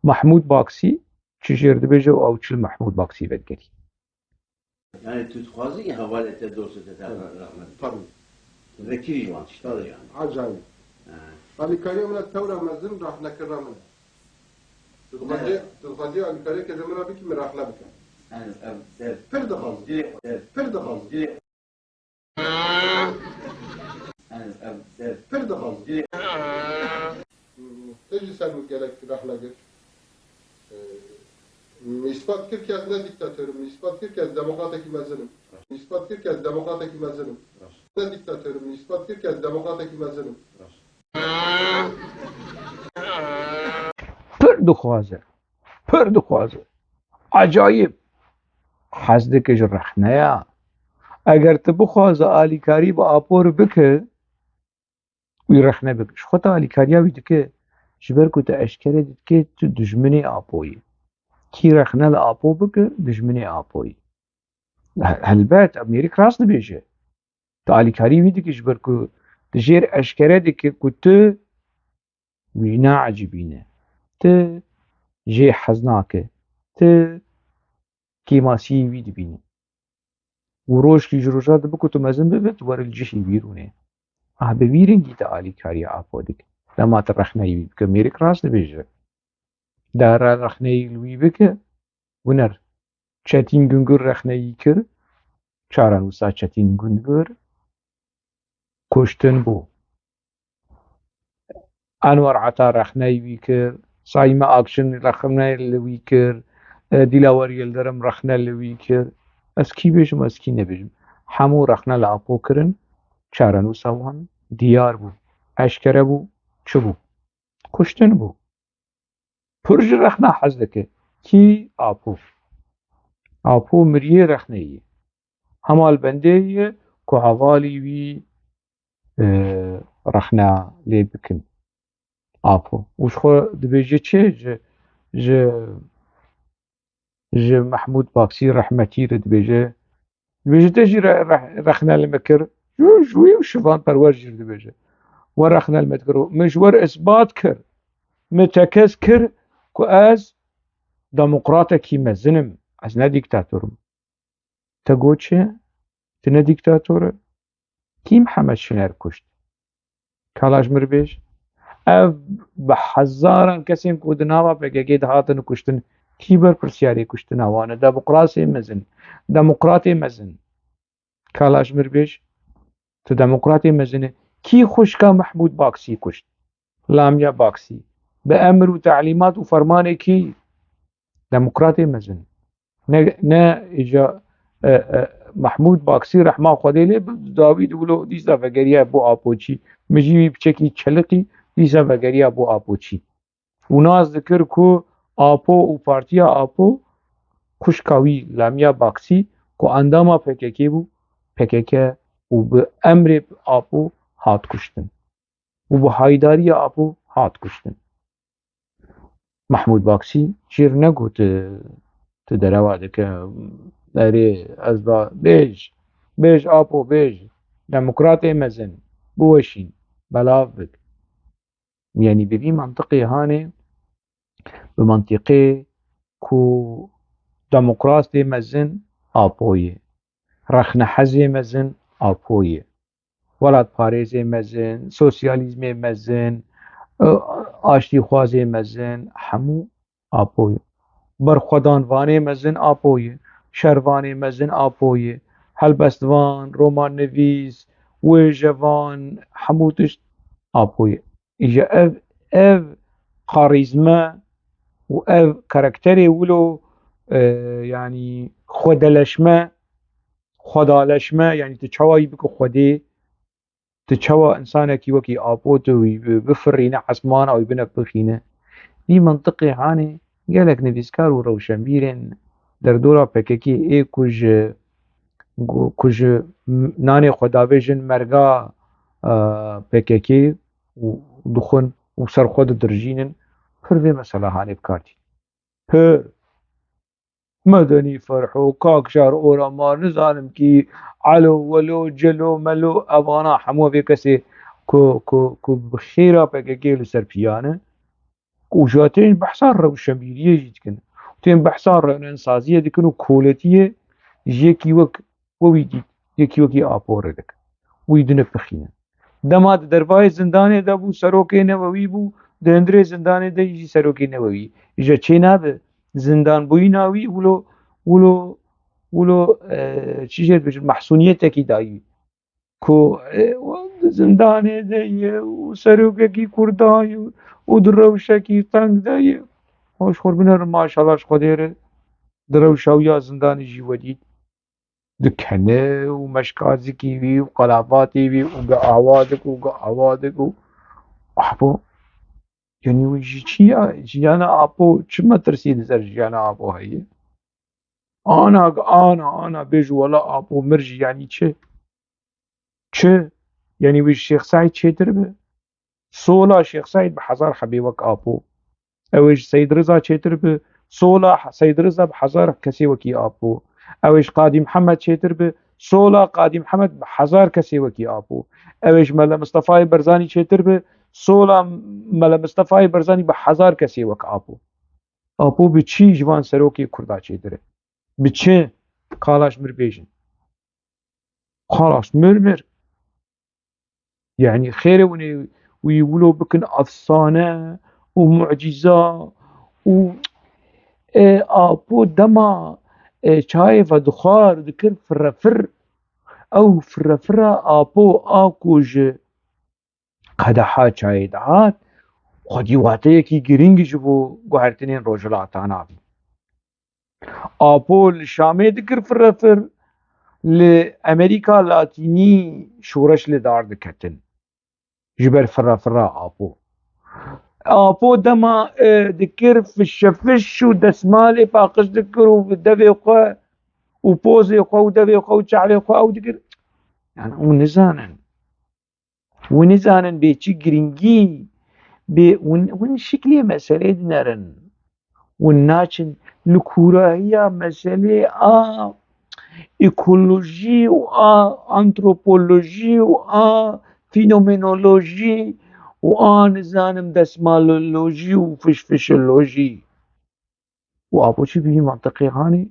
محمود باكسي چجير دبيجه او چل محمود باكسي بدقري يعني تتخوازي هوالة تدوسة رحمة طبعا ذكري وان تشتغل يعني عجائب علي كريم من الثورة مزن راح نكرر منها تتخذي علي كريم كذا مرة بك من راح لبك فرد خاص فرد خاص فرد خاص تجي سلمك لك راح لك İspat kır ki az ne diktatörüm, ispat kır ki az demokratik mezenim. İspat kır ki az demokratik mezenim. Ne diktatörüm, ispat kır ki az demokratik mezenim. پر دخوازه عجایب حزدك جرحنايا اگر تبخوازه آلیکاری با آپور بکه ويرحنا بك شخوتا آلیکاریا ويدكه جبر كو تأشكره دكه تو دجمني آپوي كي رخنا لآپو بكه دجمني آپوي هلبات أمريك راس نبيجه تا آلیکاری ويدكه جبر كو تجير أشكره دكه كو تو وينا عجبينه تو جي حزناكه تو كيماسي ويد بينه وروش كي جروجات بكو تو مزن ببت ور الجيش بيرونه ببيرن جيتا آلیکاری آپو دك لما ترخنا يوي بكه أمريك راس نبيجه دارا رخنەی لوی بکە ونەر چەتین گونگر رەخنەیی کرد چارەنووسا چەتین گونگر کوشتن بوو ئەنوەر عەتا رەخنەی وی کرد سایمە ئاکشن رەخنەی لوی کرد دیلاوەر یەلدەرم رەخنە لوی کرد ئەسکی بێژم ئەسکی نەبێژم هەموو رەخنە لە ئاپۆ کردن چارەنووسا وان دیار بوو ئەشکەرە بوو چ بوو کوشتن بوو پرژ رەخنا حەز دەکە کی ئاپۆ مریە رەخنەیە هەماڵبەندەیە کە هەواڵی وی رەخنا لێ بکن ئاپۆ وشخۆ دەبێژە چێ ژە محمود باکسی ڕەحمەتیرە دەبێژە تەژی رەخنا لەمە کرد ژووی و شڤان پەروەرژیر دەبێژە وە رەخنا لەمە کرد مژوەر ئەسبات کرد متەکەس کرد كو از ديمقراطكي مزنم از نه ديكتاتورم تقول چه؟ تنه ديكتاتوره؟ كي محمد شنر كشت؟ كالاش مربيش؟ اف بحزارا كسين كو دناوا بگگه دهاتن كشتن كي بر پرسياري كشتن اوانه ديمقراطي مزن كالاش مربيش؟ تو ديمقراطي مزنه كي خوشكا محمود باكسي كشت؟ لاميا باكسي بأمر وتعليمات وفرمانه كي ديمقراطي مزن نه اجا محمود باكسي رحمه خدي لي داوود ولو ديسا فقريا بو آپوچي مجيبي بچكي چلقي ديسا فقريا بو آپوچي وناز ذكر كو آپو و پارتيا آپو خوشكاوي لاميا باكسي كو انداما پککی بو پکک و بأمر آپو هات کشتن و بحايداري آپو هات کشتن محمود باكسي شير نقو تدروا دكا داري أزبا بيج آبو بيج ديمقراطي مزن بوشين بلاف بك يعني ببي منطقي هاني بمنطقي كو ديمقراطي مزن آبوية رخنا حزي مزن آبوية ولاد باريزي مزن سوسياليزمي مزن آشتی خوازی مزن همو آپوی برخودانوانی مزن آپوی شروانی مزن آپوی هلبستوان رومان نویس ویجوان همو تشت آپوی ایجا اف خاريزما و اف كاركتري ولو يعني خدالشما يعني تشواي بك خدي تشوا إنسانك وكي آبوتو بفرينه عسمان أو يبنى بخينه دي منطقي هاني قالك نفيسكار وروشنبيرين در دورا بككي اي كوج ناني خداويجن مرقا بككي ودخون وسر خود درجينن پروي مسألة هاني بكارتي پر مدني فرحو كاكشار اورما نزانم كي علو ولو جلو ملو ابانا حمو في كسي كو بخيرا بككي لسر بيانه وجاتين بحصار روشنبيرية جدكن وتين بحصار رنسازية دكن وكولتية جيكي وك ويدي يكي وكي آبوردك ويدنك بخينا دما دربای زندانه دا بو سروکی نووی بو دندره زندانه دا يجي سروکی نووی اجا چه نابه زندان بوی ناوی ولو چیزی بشه محسونیت کی دایی کو زندانه دا و سروکی کی کردای و دروشه کی تنگ دایی خوش خوربنه ماشاءالله خودیره دروشه زندانی جی ودید دكنه ومشكازكي بي وقلافاتي بي وقعوادك وقعوادك وأحبو يعني جيانا أبو شما ترسيد زر جيانا أبو هي أنا بيجو ولا أبو مرجي يعني چه يعني ويش شيخ سعيد چه تربه صولا شيخ سعيد بحزار حبيبك أبو اوش سيد رضا چه تربه صولا سيد رضا بحزار كسي وكي أبو اوش قاضي محمد چه تربه صولا قاضي محمد بحزار كسي وكي أبو اوش ملا مصطفى برزاني چه تربه صولا ملا مصطفى برزاني بحزار كسي وك أبو بچي جوان سروكي كردا چه تره بچه قالاش مر بيجن خلاص مر يعني خير ويقولوا بكن أفسانة ومعجزة و آبو دما چای و دخار دکر فرفر او فرفر آبو آکوش قدحا چای دهات خودی واته یکی گرینگ جبو گوهرتنین روجلاتانا بی آبو لشامه دکر فرفر لأمريكا لاتيني شورش لدار دكتن جبر فرفر آبو دما دكر في الشفش ودسمال باقش دكر ودفي وقا وبوزي وقا ودفي وقا وشعلي وقا او دكر يعني ونزانن بيشي جرينجي ون شكلي مسألة دنرن ونناچن لكورا هي مسألة ايكولوجي و انثروبولوجي و فينومينولوجي وآن دسمالولوجي وفشفشولوجي وابو چی بی منطقی هانی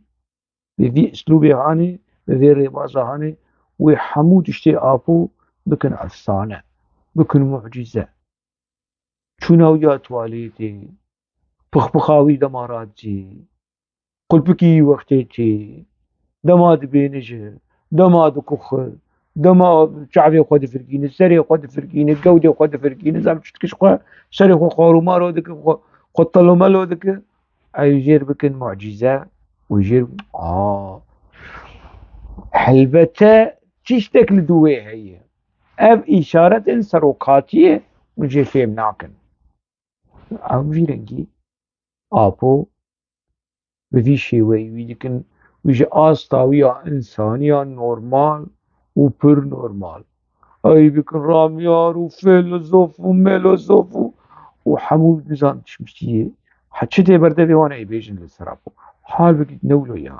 بی اسلوبی هانی بی ربازه هانی وحمود اشتي آبو بكن أفسانة بكن معجزة چوناو يا تواليتي بخبخاوي دمارات جي قلبكي وقتي جي دماد بينجه دماد كخل دما شعبي خود فرقينه سري خود فرقينه جودي خود فرقينه زعما تشتكش خو سري خو خارو مارو دك خو طلو مالو دك يجير بكن معجزة ويجير حلبته تشتك لدوي هي اف اشارة سروقاتية ونجي فهم ناكن او جيرنجي ابو بذي شيوي ويدكن ويجي آستاوية إنسانية نورمال وبر نورمال أي بكن راميار وفيلوزوف وميلوزوف وحمود نزان تشمشتيه حتى برده بيوانا يبيجن للسرابو حال بكت نولو يا